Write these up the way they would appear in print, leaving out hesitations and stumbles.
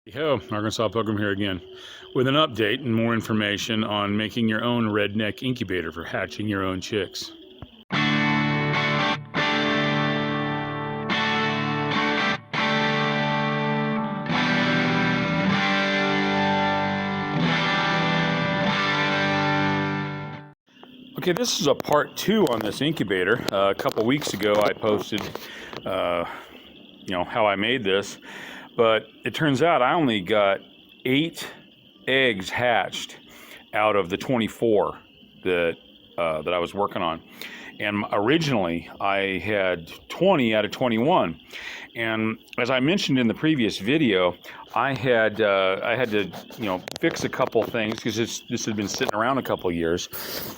Yo, Arkansas Pilgrim here again with an update and more information on making your own redneck incubator for hatching your own chicks. Okay, this is a part 2 on this incubator. A couple weeks ago I posted how I made this, but it turns out I only got 8 eggs hatched out of the 24 that I was working on. And originally I had 20 out of 21. And as I mentioned in the previous video, I had to fix a couple things because this had been sitting around a couple years.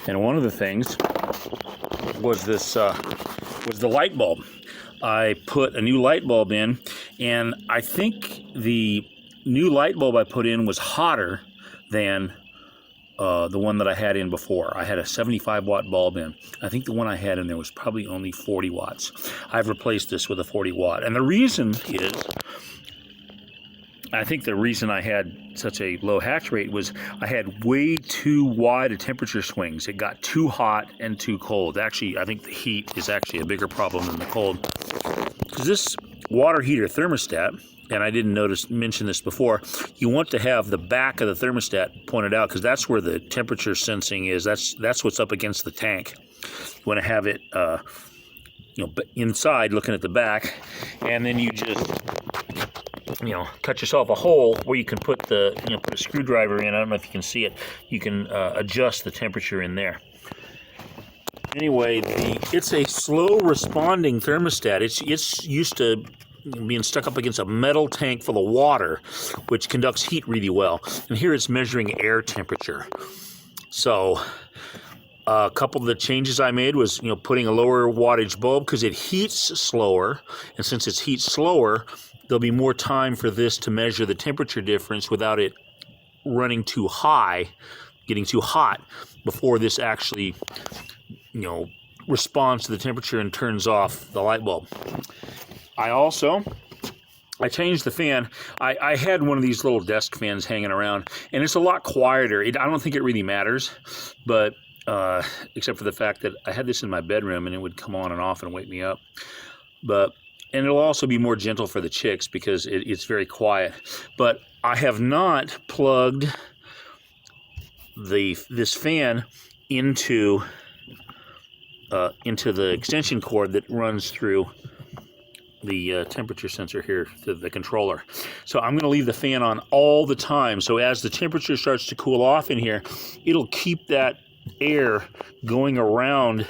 And one of the things was the light bulb. I put a new light bulb in, and I think the new light bulb I put in was hotter than the one that I had in before. I had a 75 watt bulb in. I think the one I had in there was probably only 40 watts. I've replaced this with a 40 watt. And the reason is, I think the reason I had such a low hatch rate was I had way too wide a temperature swings. It got too hot and too cold. Actually, I think the heat is actually a bigger problem than the cold. Because this water heater thermostat, and I didn't mention this before, you want to have the back of the thermostat pointed out because that's where the temperature sensing is. That's what's up against the tank. You want to have it inside looking at the back, and then you just cut yourself a hole where you can put a screwdriver in. I don't know if you can see it. You can adjust the temperature in there. Anyway, it's a slow responding thermostat. It's used to being stuck up against a metal tank full of water, which conducts heat really well. And here it's measuring air temperature. So a couple of the changes I made was putting a lower wattage bulb because it heats slower, and since it heats slower, there'll be more time for this to measure the temperature difference without it running too high, getting too hot before this actually responds to the temperature and turns off the light bulb. I changed the fan. I had one of these little desk fans hanging around, and it's a lot quieter. I don't think it really matters, but except for the fact that I had this in my bedroom and it would come on and off and wake me up. And it'll also be more gentle for the chicks because it's very quiet. But I have not plugged this fan into the extension cord that runs through the temperature sensor here to the controller. So I'm going to leave the fan on all the time. So as the temperature starts to cool off in here, it'll keep that air going around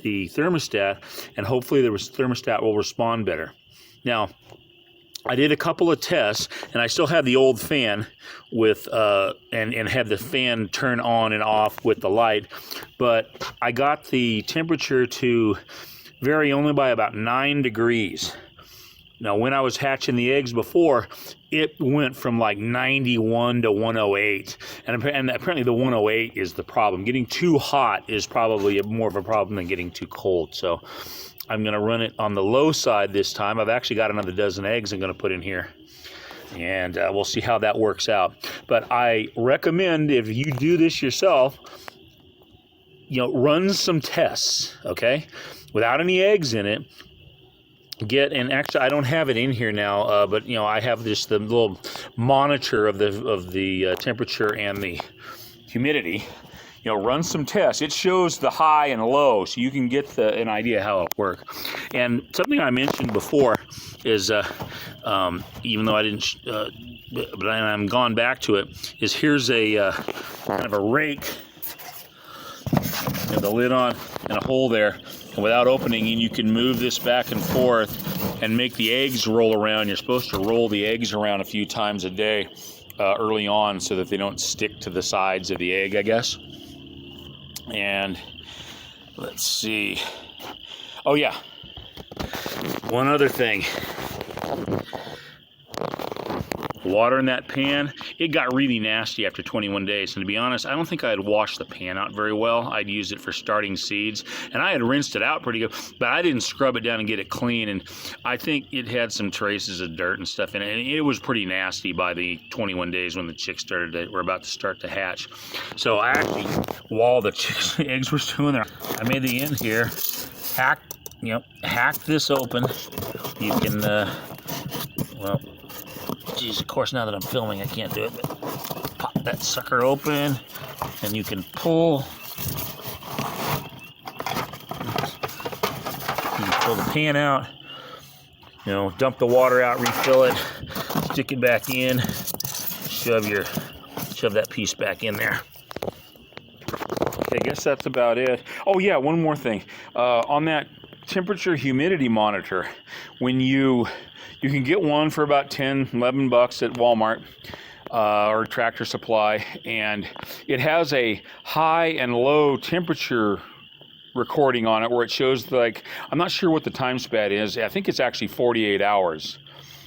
the thermostat, and hopefully the thermostat will respond better. Now, I did a couple of tests, and I still have the old fan with and had the fan turn on and off with the light, but I got the temperature to vary only by about 9 degrees. Now, when I was hatching the eggs before, it went from like 91 to 108. And apparently the 108 is the problem. Getting too hot is probably more of a problem than getting too cold. So I'm going to run it on the low side this time. I've actually got another dozen eggs I'm going to put in here. And we'll see how that works out. But I recommend, if you do this yourself, run some tests, okay? Without any eggs in it. And actually I don't have it in here now, but I have the little monitor of the temperature and the humidity. Run some tests. It shows the high and low, so you can get an idea how it works. And something I mentioned before is, even though I didn't, but I'm gone back to it, is here's a kind of a rake, the lid on and a hole there. And without opening, you can move this back and forth and make the eggs roll around. You're supposed to roll the eggs around a few times a day early on so that they don't stick to the sides of the egg, I guess. And let's see. Oh, yeah. One other thing. Water in that pan, it got really nasty after 21 days. And to be honest, I don't think I had washed the pan out very well. I'd used it for starting seeds, and I had rinsed it out pretty good, but I didn't scrub it down and get it clean. And I think it had some traces of dirt and stuff in it, and it was pretty nasty by the 21 days when the chicks were about to start to hatch. So I actually, while the chicks' eggs were still in there, I made the end here, hacked this open. You can, well, geez, of course, now that I'm filming, I can't do it, but pop that sucker open, and you can pull. You can pull the pan out, dump the water out, refill it, stick it back in, shove that piece back in there. Okay, I guess that's about it. Oh yeah, one more thing. On that temperature humidity monitor, when you can get one for about $10, $11 at Walmart or Tractor Supply, and it has a high and low temperature recording on it where it shows, like, I'm not sure what the time span is. I think it's actually 48 hours.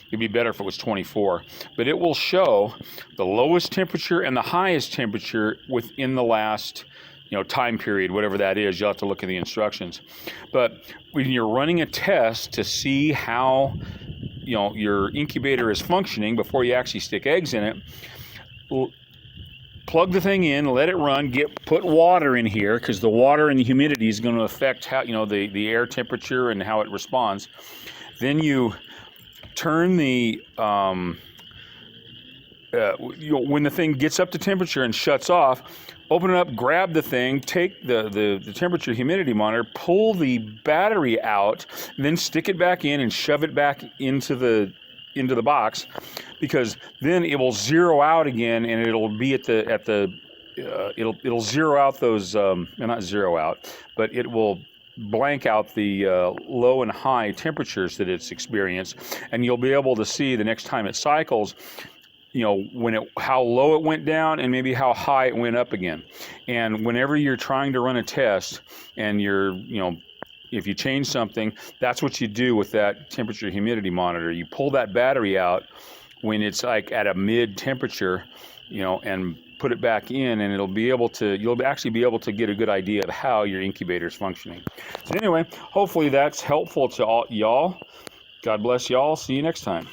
It'd be better if it was 24, but it will show the lowest temperature and the highest temperature within the last time period, whatever that is. You'll have to look at the instructions. But when you're running a test to see how your incubator is functioning before you actually stick eggs in it, plug the thing in, let it run, put water in here, because the water and the humidity is going to affect how the air temperature and how it responds. Then you turn the when the thing gets up to temperature and shuts off, open it up, grab the thing, take the temperature humidity monitor, pull the battery out, then stick it back in and shove it back into the box, because then it will zero out again, and it'll be it'll zero out those not zero out, but it will blank out the low and high temperatures that it's experienced, and you'll be able to see the next time it cycles, how low it went down and maybe how high it went up again. And whenever you're trying to run a test and if you change something, that's what you do with that temperature humidity monitor. You pull that battery out when it's like at a mid temperature, and put it back in, and you'll actually be able to get a good idea of how your incubator is functioning. So anyway, hopefully that's helpful to all y'all. God bless y'all. See you next time.